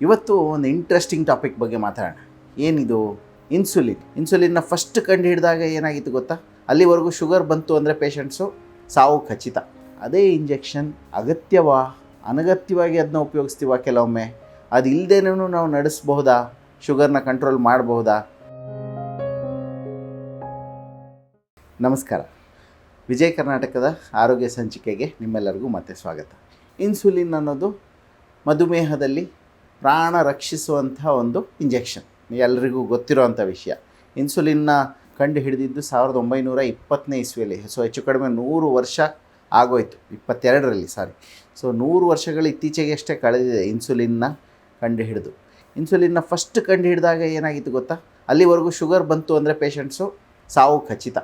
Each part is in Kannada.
ಇವತ್ತು ಒಂದು ಇಂಟ್ರೆಸ್ಟಿಂಗ್ ಟಾಪಿಕ್ ಬಗ್ಗೆ ಮಾತಾಡೋಣ. ಏನಿದು? ಇನ್ಸುಲಿನ್ನ ಫಸ್ಟ್ ಕಂಡು ಹಿಡಿದಾಗ ಏನಾಗಿತ್ತು ಗೊತ್ತಾ? ಅಲ್ಲಿವರೆಗೂ ಶುಗರ್ ಬಂತು ಅಂದರೆ ಪೇಷಂಟ್ಸು ಸಾವು ಖಚಿತ. ಅದೇ ಇಂಜೆಕ್ಷನ್ ಅಗತ್ಯವಾ, ಅನಗತ್ಯವಾಗಿ ಅದನ್ನ ಉಪಯೋಗಿಸ್ತೀವ ಕೆಲವೊಮ್ಮೆ, ಅದು ಇಲ್ಲದೇನೂ ನಾವು ನಡೆಸಬಹುದಾ, ಶುಗರ್ನ ಕಂಟ್ರೋಲ್ ಮಾಡಬಹುದಾ? ನಮಸ್ಕಾರ, ವಿಜಯ್ ಕರ್ನಾಟಕದ ಆರೋಗ್ಯ ಸಂಚಿಕೆಗೆ ನಿಮ್ಮೆಲ್ಲರಿಗೂ ಮತ್ತೆ ಸ್ವಾಗತ. ಇನ್ಸುಲಿನ್ ಅನ್ನೋದು ಮಧುಮೇಹದಲ್ಲಿ ಪ್ರಾಣ ರಕ್ಷಿಸುವಂಥ ಒಂದು ಇಂಜೆಕ್ಷನ್, ಎಲ್ರಿಗೂ ಗೊತ್ತಿರೋವಂಥ ವಿಷಯ. ಇನ್ಸುಲಿನ್ನ ಕಂಡು ಹಿಡಿದಿದ್ದು 1920ನೇ ಇಸ್ವಿಯಲ್ಲಿ. ಸೊ ಹೆಚ್ಚು ಕಡಿಮೆ 100 ವರ್ಷ ಆಗೋಯ್ತು, 22ರಲ್ಲಿ ಸೊ 100 ವರ್ಷಗಳು ಇತ್ತೀಚೆಗೆ ಅಷ್ಟೇ ಕಳೆದಿದೆ ಇನ್ಸುಲಿನ್ನ ಕಂಡು ಹಿಡಿದು. ಇನ್ಸುಲಿನ್ನ ಫಸ್ಟ್ ಕಂಡು ಹಿಡಿದಾಗ ಏನಾಗಿತ್ತು ಗೊತ್ತಾ? ಅಲ್ಲಿವರೆಗೂ ಶುಗರ್ ಬಂತು ಅಂದರೆ ಪೇಷಂಟ್ಸು ಸಾವು ಖಚಿತ.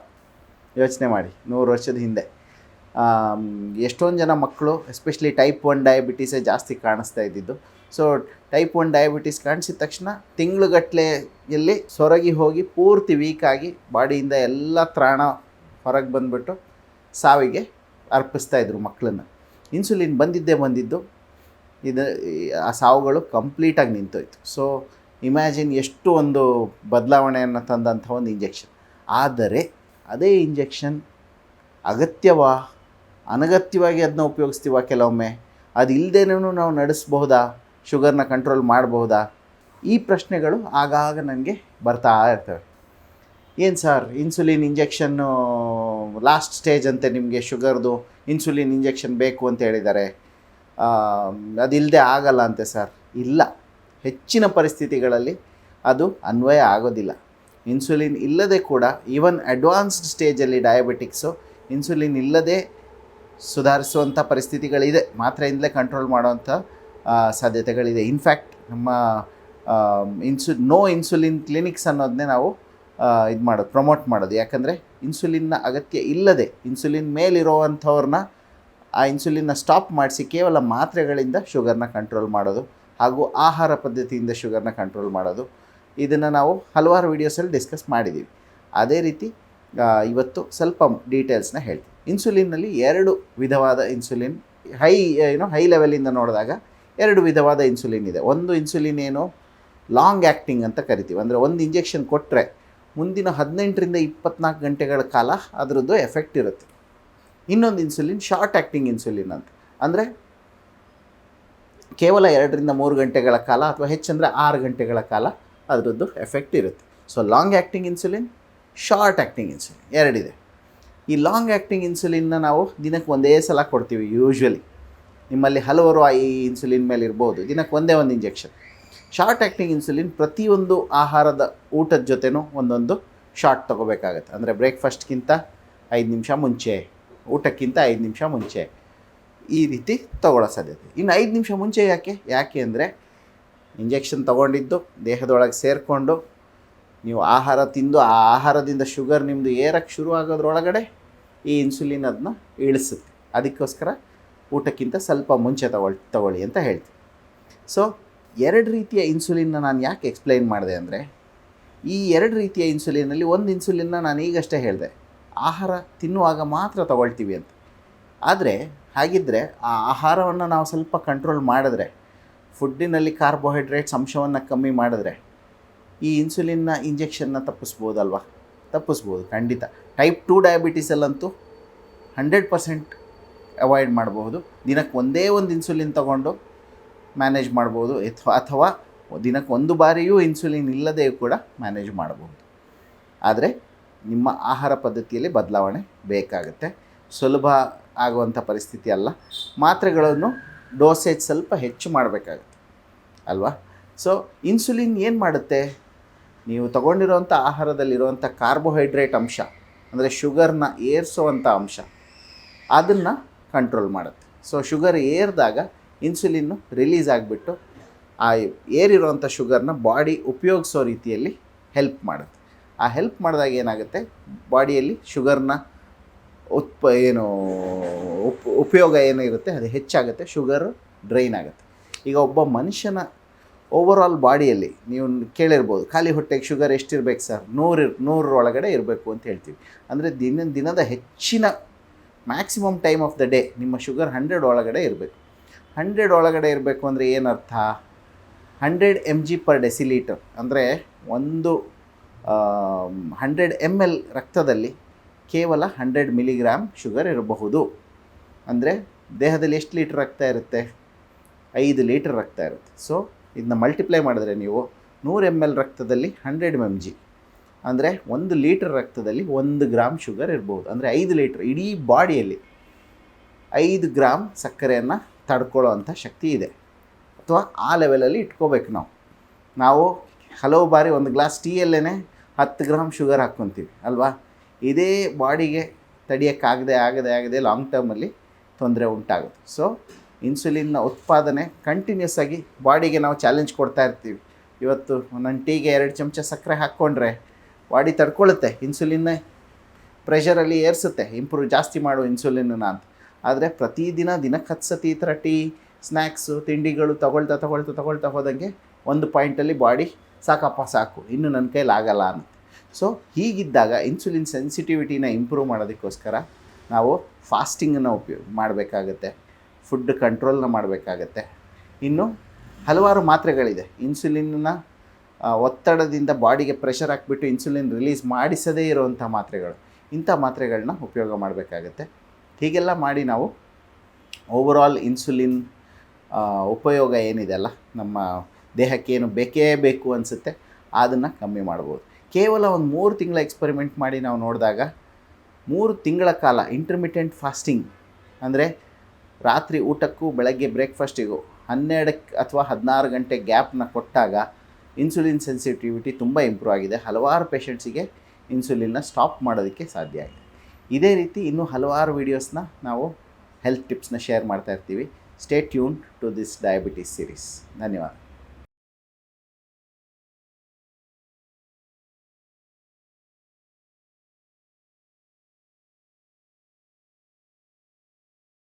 ಯೋಚನೆ ಮಾಡಿ, 100 ವರ್ಷದ ಹಿಂದೆ ಎಷ್ಟೊಂದು ಜನ ಮಕ್ಕಳು, ಎಸ್ಪೆಷಲಿ ಟೈಪ್ 1 ಡಯಾಬಿಟೀಸೇ ಜಾಸ್ತಿ ಕಾಣಿಸ್ತಾ ಇದ್ದಿದ್ದು. ಸೊ ಟೈಪ್ 1 ಡಯಾಬಿಟೀಸ್ ಕಾಣಿಸಿದ ತಕ್ಷಣ ತಿಂಗಳುಗಟ್ಟಲೆಯಲ್ಲಿ ಸೊರಗಿ ಹೋಗಿ ಪೂರ್ತಿ ವೀಕಾಗಿ ಬಾಡಿಯಿಂದ ಎಲ್ಲ ತ್ರಾಣ ಹೊರಗೆ ಬಂದುಬಿಟ್ಟು ಸಾವಿಗೆ ಅರ್ಪಿಸ್ತಾಯಿದ್ರು ಮಕ್ಕಳನ್ನು. ಇನ್ಸುಲಿನ್ ಬಂದಿದ್ದು ಆ ಸಾವುಗಳು ಕಂಪ್ಲೀಟಾಗಿ ನಿಂತೋಯ್ತು. ಸೊ ಇಮ್ಯಾಜಿನ್ ಎಷ್ಟು ಒಂದು ಬದಲಾವಣೆಯನ್ನು ತಂದಂಥ ಒಂದು ಇಂಜೆಕ್ಷನ್. ಆದರೆ ಅದೇ ಇಂಜೆಕ್ಷನ್ ಅಗತ್ಯವಾ, ಅನಗತ್ಯವಾಗಿ ಅದನ್ನ ಉಪಯೋಗಿಸ್ತೀವ ಕೆಲವೊಮ್ಮೆ, ಅದು ಇಲ್ಲದೇನೂ ನಾವು ನಡೆಸಬಹುದಾ, ಶುಗರ್ನ ಕಂಟ್ರೋಲ್ ಮಾಡಬಹುದಾ? ಈ ಪ್ರಶ್ನೆಗಳು ಆಗಾಗ ನನಗೆ ಬರ್ತಾ ಇರ್ತವೆ. ಏನು sir, insulin injection last stage ಅಂತೆ, ನಿಮಗೆ ಶುಗರ್ದು ಇನ್ಸುಲಿನ್ ಇಂಜೆಕ್ಷನ್ ಬೇಕು ಅಂತ ಹೇಳಿದ್ದಾರೆ, ಅದಿಲ್ಲದೆ ಆಗಲ್ಲ ಅಂತೆ ಸರ್. ಇಲ್ಲ, ಹೆಚ್ಚಿನ ಪರಿಸ್ಥಿತಿಗಳಲ್ಲಿ ಅದು ಅನ್ವಯ ಆಗೋದಿಲ್ಲ. ಇನ್ಸುಲಿನ್ ಇಲ್ಲದೆ ಕೂಡ, ಈವನ್ ಅಡ್ವಾನ್ಸ್ಡ್ ಸ್ಟೇಜಲ್ಲಿ ಡಯಾಬಿಟಿಕ್ಸು ಇನ್ಸುಲಿನ್ ಇಲ್ಲದೆ ಸುಧಾರಿಸುವಂಥ ಪರಿಸ್ಥಿತಿಗಳಿದೆ, ಮಾತ್ರೆಯಿಂದಲೇ ಕಂಟ್ರೋಲ್ ಮಾಡೋವಂಥ ಸಾಧ್ಯತೆಗಳಿದೆ. ಇನ್ಫ್ಯಾಕ್ಟ್ ನಮ್ಮ ನೋ ಇನ್ಸುಲಿನ್ ಕ್ಲಿನಿಕ್ಸ್ ಅನ್ನೋದನ್ನೇ ನಾವು ಪ್ರಮೋಟ್ ಮಾಡೋದು. ಯಾಕಂದರೆ ಇನ್ಸುಲಿನ್ನ ಅಗತ್ಯ ಇಲ್ಲದೆ ಇನ್ಸುಲಿನ್ ಮೇಲಿರೋವಂಥವ್ರನ್ನ ಆ ಇನ್ಸುಲಿನ್ನ ಸ್ಟಾಪ್ ಮಾಡಿಸಿ ಕೇವಲ ಮಾತ್ರೆಗಳಿಂದ ಶುಗರ್ನ ಕಂಟ್ರೋಲ್ ಮಾಡೋದು, ಹಾಗೂ ಆಹಾರ ಪದ್ಧತಿಯಿಂದ ಶುಗರ್ನ ಕಂಟ್ರೋಲ್ ಮಾಡೋದು, ಇದನ್ನು ನಾವು ಹಲವಾರು ವೀಡಿಯೋಸಲ್ಲಿ ಡಿಸ್ಕಸ್ ಮಾಡಿದ್ದೀವಿ. ಅದೇ ರೀತಿ ಇವತ್ತು ಸ್ವಲ್ಪ ಡೀಟೇಲ್ಸ್ನ ಹೇಳ್ತೀವಿ. ಇನ್ಸುಲಿನ್ನಲ್ಲಿ 2 ವಿಧವಾದ ಇನ್ಸುಲಿನ್, ಹೈ ಲೆವೆಲಿಂದ ನೋಡಿದಾಗ 2 ವಿಧವಾದ ಇನ್ಸುಲಿನ್ ಇದೆ. ಒಂದು ಇನ್ಸುಲಿನ್ ಏನು ಲಾಂಗ್ ಆ್ಯಕ್ಟಿಂಗ್ ಅಂತ ಕರಿತೀವಿ, ಅಂದರೆ ಒಂದು ಇಂಜೆಕ್ಷನ್ ಕೊಟ್ಟರೆ ಮುಂದಿನ 18ರಿಂದ 24 ಗಂಟೆಗಳ ಕಾಲ ಅದರದ್ದು ಎಫೆಕ್ಟ್ ಇರುತ್ತೆ. ಇನ್ನೊಂದು ಇನ್ಸುಲಿನ್ ಶಾರ್ಟ್ ಆ್ಯಕ್ಟಿಂಗ್ ಇನ್ಸುಲಿನ್ ಅಂತ, ಅಂದರೆ ಕೇವಲ 2ರಿಂದ 3 ಗಂಟೆಗಳ ಕಾಲ, ಅಥವಾ ಹೆಚ್ಚಂದರೆ 6 ಗಂಟೆಗಳ ಕಾಲ ಅದರದ್ದು ಎಫೆಕ್ಟ್ ಇರುತ್ತೆ. So long acting insulin, short acting insulin ಎರಡಿದೆ. ಈ ಲಾಂಗ್ ಆ್ಯಕ್ಟಿಂಗ್ ಇನ್ಸುಲಿನ್ನ ನಾವು ದಿನಕ್ಕೆ ಒಂದೇ ಸಲ ಕೊಡ್ತೀವಿ. ಯೂಶ್ವಲಿ ನಿಮ್ಮಲ್ಲಿ ಹಲವರು ಈ ಇನ್ಸುಲಿನ್ ಮೇಲೆ ಇರ್ಬೋದು, ದಿನಕ್ಕೆ ಒಂದೇ ಒಂದು ಇಂಜೆಕ್ಷನ್. ಶಾರ್ಟ್ ಆ್ಯಕ್ಟಿಂಗ್ ಇನ್ಸುಲಿನ್ ಪ್ರತಿಯೊಂದು ಆಹಾರದ ಊಟದ ಜೊತೆನೂ ಒಂದೊಂದು ಶಾರ್ಟ್ ತೊಗೋಬೇಕಾಗತ್ತೆ. ಅಂದರೆ ಬ್ರೇಕ್ಫಾಸ್ಟ್ಗಿಂತ 5 ನಿಮಿಷ ಮುಂಚೆ, ಊಟಕ್ಕಿಂತ 5 ನಿಮಿಷ ಮುಂಚೆ, ಈ ರೀತಿ ತೊಗೊಳ್ಳೋ ಸಾಧ್ಯತೆ. ಇನ್ನು 5 ನಿಮಿಷ ಮುಂಚೆ ಯಾಕೆ ಅಂದರೆ ಇಂಜೆಕ್ಷನ್ ತೊಗೊಂಡಿದ್ದು ದೇಹದೊಳಗೆ ಸೇರಿಕೊಂಡು ನೀವು ಆಹಾರ ತಿಂದು ಆ ಆಹಾರದಿಂದ ಶುಗರ್ ನಿಮ್ಮದು ಏರಕ್ಕೆ ಶುರು ಆಗೋದ್ರೊಳಗಡೆ ಈ ಇನ್ಸುಲಿನ್ ಅದನ್ನ ಇಳಿಸುತ್ತೆ. ಅದಕ್ಕೋಸ್ಕರ ಊಟಕ್ಕಿಂತ ಸ್ವಲ್ಪ ಮುಂಚೆ ತಗೊಳ್ಳಿ ಅಂತ ಹೇಳ್ತೀವಿ. ಸೊ 2 ರೀತಿಯ ಇನ್ಸುಲಿನ್ನ ನಾನು ಯಾಕೆ ಎಕ್ಸ್ಪ್ಲೈನ್ ಮಾಡಿದೆ ಅಂದರೆ, ಈ 2 ರೀತಿಯ ಇನ್ಸುಲಿನಲ್ಲಿ ಒಂದು ಇನ್ಸುಲಿನ್ನ ನಾನು ಈಗಷ್ಟೇ ಹೇಳಿದೆ, ಆಹಾರ ತಿನ್ನುವಾಗ ಮಾತ್ರ ತಗೊಳ್ತೀವಿ ಅಂತ. ಆದರೆ ಹಾಗಿದ್ದರೆ ಆ ಆಹಾರವನ್ನು ನಾವು ಸ್ವಲ್ಪ ಕಂಟ್ರೋಲ್ ಮಾಡಿದ್ರೆ, ಫುಡ್ಡಿನಲ್ಲಿ ಕಾರ್ಬೋಹೈಡ್ರೇಟ್ಸ್ ಅಂಶವನ್ನು ಕಮ್ಮಿ ಮಾಡಿದ್ರೆ, ಈ ಇನ್ಸುಲಿನ್ನ ಇಂಜೆಕ್ಷನ್ನ ತಪ್ಪಿಸ್ಬೋದಲ್ವ? ತಪ್ಪಿಸ್ಬೋದು, ಖಂಡಿತ. ಟೈಪ್ 2 ಡಯಾಬಿಟೀಸಲ್ಲಂತೂ 100% ಅವಾಯ್ಡ್ ಮಾಡಬಹುದು. ದಿನಕ್ಕೆ ಒಂದೇ ಒಂದು ಇನ್ಸುಲಿನ್ ತೊಗೊಂಡು ಮ್ಯಾನೇಜ್ ಮಾಡ್ಬೋದು, ಅಥವಾ ದಿನಕ್ಕೆ 1 ಬಾರಿಯೂ ಇನ್ಸುಲಿನ್ ಇಲ್ಲದೆ ಕೂಡ ಮ್ಯಾನೇಜ್ ಮಾಡಬಹುದು. ಆದರೆ ನಿಮ್ಮ ಆಹಾರ ಪದ್ಧತಿಯಲ್ಲಿ ಬದಲಾವಣೆ ಬೇಕಾಗುತ್ತೆ. ಸುಲಭ ಆಗುವಂಥ ಪರಿಸ್ಥಿತಿ ಅಲ್ಲ. ಮಾತ್ರೆಗಳನ್ನು ಡೋಸೇಜ್ ಸ್ವಲ್ಪ ಹೆಚ್ಚು ಮಾಡಬೇಕಾಗುತ್ತೆ ಅಲ್ವಾ? ಸೊ ಇನ್ಸುಲಿನ್ ಏನು ಮಾಡುತ್ತೆ? ನೀವು ತಗೊಂಡಿರೋವಂಥ ಆಹಾರದಲ್ಲಿರುವಂಥ ಕಾರ್ಬೋಹೈಡ್ರೇಟ್ ಅಂಶ, ಅಂದರೆ ಶುಗರ್ನ ಏರಿಸುವಂಥ ಅಂಶ, ಅದನ್ನು ಕಂಟ್ರೋಲ್ ಮಾಡುತ್ತೆ. ಸೊ ಶುಗರ್ ಏರಿದಾಗ ಇನ್ಸುಲಿನ್ನು ರಿಲೀಸ್ ಆಗಿಬಿಟ್ಟು ಆ ಏರಿರೋವಂಥ ಶುಗರ್ನ ಬಾಡಿ ಉಪಯೋಗಿಸೋ ರೀತಿಯಲ್ಲಿ ಹೆಲ್ಪ್ ಮಾಡುತ್ತೆ. ಆ ಹೆಲ್ಪ್ ಮಾಡಿದಾಗ ಏನಾಗುತ್ತೆ, ಬಾಡಿಯಲ್ಲಿ ಶುಗರ್ನ ಉಪಯೋಗ ಏನಿರುತ್ತೆ ಅದು ಹೆಚ್ಚಾಗುತ್ತೆ, ಶುಗರ್ ಡ್ರೈನ್ ಆಗುತ್ತೆ. ಈಗ ಒಬ್ಬ ಮನುಷ್ಯನ ಓವರಾಲ್ ಬಾಡಿಯಲ್ಲಿ ನೀವು ಕೇಳಿರ್ಬೋದು, ಖಾಲಿ ಹೊಟ್ಟೆಗೆ ಶುಗರ್ ಎಷ್ಟಿರಬೇಕು ಸರ್? 100 ಒಳಗಡೆ ಇರಬೇಕು ಅಂತ ಹೇಳ್ತೀವಿ. ಅಂದರೆ ದಿನದ ಹೆಚ್ಚಿನ maximum time of the day ನಿಮ್ಮ ಶುಗರ್ 100 ಒಳಗಡೆ ಇರಬೇಕು. 100 ಒಳಗಡೆ ಇರಬೇಕು ಅಂದರೆ ಏನರ್ಥ? 100 mg/dL ಅಂದರೆ ಒಂದು 100 ml ರಕ್ತದಲ್ಲಿ ಕೇವಲ 100 ಮಿಲಿಗ್ರಾಮ್ ಶುಗರ್ ಇರಬಹುದು. ಅಂದರೆ ದೇಹದಲ್ಲಿ ಎಷ್ಟು ಲೀಟ್ರ್ ರಕ್ತ ಇರುತ್ತೆ? 5 ಲೀಟ್ರ್ ರಕ್ತ ಇರುತ್ತೆ. ಸೊ ಇದನ್ನ ಮಲ್ಟಿಪ್ಲೈ ಮಾಡಿದ್ರೆ ನೀವು 100 ml ರಕ್ತದಲ್ಲಿ 100 mg ಅಂದರೆ 1 ಲೀಟ್ರ್ ರಕ್ತದಲ್ಲಿ 1 ಗ್ರಾಮ್ ಶುಗರ್ ಇರ್ಬೋದು. ಅಂದರೆ 5 ಲೀಟ್ರ್ ಇಡೀ ಬಾಡಿಯಲ್ಲಿ 5 ಗ್ರಾಮ್ ಸಕ್ಕರೆಯನ್ನು ತಡ್ಕೊಳ್ಳೋ ಅಂಥ ಶಕ್ತಿ ಇದೆ. ಅಥವಾ ಆ ಲೆವೆಲಲ್ಲಿ ಇಟ್ಕೋಬೇಕು. ನಾವು ಹಲವು ಬಾರಿ ಒಂದು ಗ್ಲಾಸ್ ಟೀಯಲ್ಲೇ 10 ಗ್ರಾಮ್ ಶುಗರ್ ಹಾಕ್ಕೊತೀವಿ ಅಲ್ವಾ? ಇದೇ ಬಾಡಿಗೆ ಆಗದೆ ಲಾಂಗ್ ಟರ್ಮಲ್ಲಿ ತೊಂದರೆ ಉಂಟಾಗುತ್ತೆ. ಸೊ ಇನ್ಸುಲಿನ್ನ ಉತ್ಪಾದನೆ ಕಂಟಿನ್ಯೂಸ್ ಆಗಿ ಬಾಡಿಗೆ ನಾವು ಚಾಲೆಂಜ್ ಕೊಡ್ತಾ ಇರ್ತೀವಿ. ಇವತ್ತು ನನ್ನ ಟೀಗೆ 2 ಚಮಚ ಸಕ್ಕರೆ ಹಾಕ್ಕೊಂಡ್ರೆ ಬಾಡಿ ತಡ್ಕೊಳ್ಳುತ್ತೆ, ಇನ್ಸುಲಿನ್ನೇ ಪ್ರೆಷರಲ್ಲಿ ಏರಿಸುತ್ತೆ, ಜಾಸ್ತಿ ಮಾಡು ಇನ್ಸುಲಿನ್ನ ಅಂತ. ಆದರೆ ಪ್ರತಿದಿನ ದಿನಕ್ಕೆ 10 ಸತಿ ಈ ಥರ ಟೀ, ಸ್ನ್ಯಾಕ್ಸು, ತಿಂಡಿಗಳು ತಗೊಳ್ತಾ ಹೋದಂಗೆ ಒಂದು ಪಾಯಿಂಟಲ್ಲಿ ಬಾಡಿ ಸಾಕು, ಇನ್ನು ನನ್ನ ಕೈಲಿ ಆಗಲ್ಲ ಅಂತ. ಸೊ ಹೀಗಿದ್ದಾಗ ಇನ್ಸುಲಿನ್ ಸೆನ್ಸಿಟಿವಿಟಿನ ಇಂಪ್ರೂವ್ ಮಾಡೋದಕ್ಕೋಸ್ಕರ ನಾವು ಫಾಸ್ಟಿಂಗನ್ನು ಮಾಡಬೇಕಾಗತ್ತೆ, ಫುಡ್ ಕಂಟ್ರೋಲ್ನ ಮಾಡಬೇಕಾಗತ್ತೆ. ಇನ್ನು ಹಲವಾರು ಮಾತ್ರೆಗಳಿದೆ. ಇನ್ಸುಲಿನ್ನ ಒತ್ತಡದಿಂದ ಬಾಡಿಗೆ ಪ್ರೆಷರ್ ಹಾಕ್ಬಿಟ್ಟು ಇನ್ಸುಲಿನ್ ರಿಲೀಸ್ ಮಾಡಿಸದೇ ಇರುವಂಥ ಮಾತ್ರೆಗಳು, ಇಂಥ ಮಾತ್ರೆಗಳನ್ನ ಉಪಯೋಗ ಮಾಡಬೇಕಾಗತ್ತೆ. ಹೀಗೆಲ್ಲ ಮಾಡಿ ನಾವು ಓವರಾಲ್ ಇನ್ಸುಲಿನ್ ಉಪಯೋಗ ಏನಿದೆ ಅಲ್ಲ, ನಮ್ಮ ದೇಹಕ್ಕೇನು ಬೇಕೇ ಬೇಕು ಅನಿಸುತ್ತೆ ಅದನ್ನು ಕಮ್ಮಿ ಮಾಡ್ಬೋದು. ಕೇವಲ ಒಂದು 3 ತಿಂಗಳ ಎಕ್ಸ್ಪರಿಮೆಂಟ್ ಮಾಡಿ ನಾವು ನೋಡಿದಾಗ 3 ತಿಂಗಳ ಕಾಲ ಇಂಟರ್ಮಿಟೆಂಟ್ ಫಾಸ್ಟಿಂಗ್ ಅಂದರೆ ರಾತ್ರಿ ಊಟಕ್ಕೂ ಬೆಳಗ್ಗೆ ಬ್ರೇಕ್ಫಾಸ್ಟಿಗೂ 12 ಅಥವಾ 16 ಗಂಟೆ ಗ್ಯಾಪ್ನ ಕೊಟ್ಟಾಗ ಇನ್ಸುಲಿನ್ ಸೆನ್ಸಿಟಿವಿಟಿ ತುಂಬ ಇಂಪ್ರೂವ್ ಆಗಿದೆ. ಹಲವಾರು ಪೇಷಂಟ್ಸಿಗೆ ಇನ್ಸುಲಿನ್ನ ಸ್ಟಾಪ್ ಮಾಡೋದಕ್ಕೆ ಸಾಧ್ಯ ಆಗಿದೆ. ಇದೇ ರೀತಿ ಇನ್ನೂ ಹಲವಾರು ವೀಡಿಯೋಸ್ನ ನಾವು ಹೆಲ್ತ್ ಟಿಪ್ಸ್ನ ಶೇರ್ ಮಾಡ್ತಾ ಇರ್ತೀವಿ. Stay tuned to this diabetes series. ಧನ್ಯವಾದ.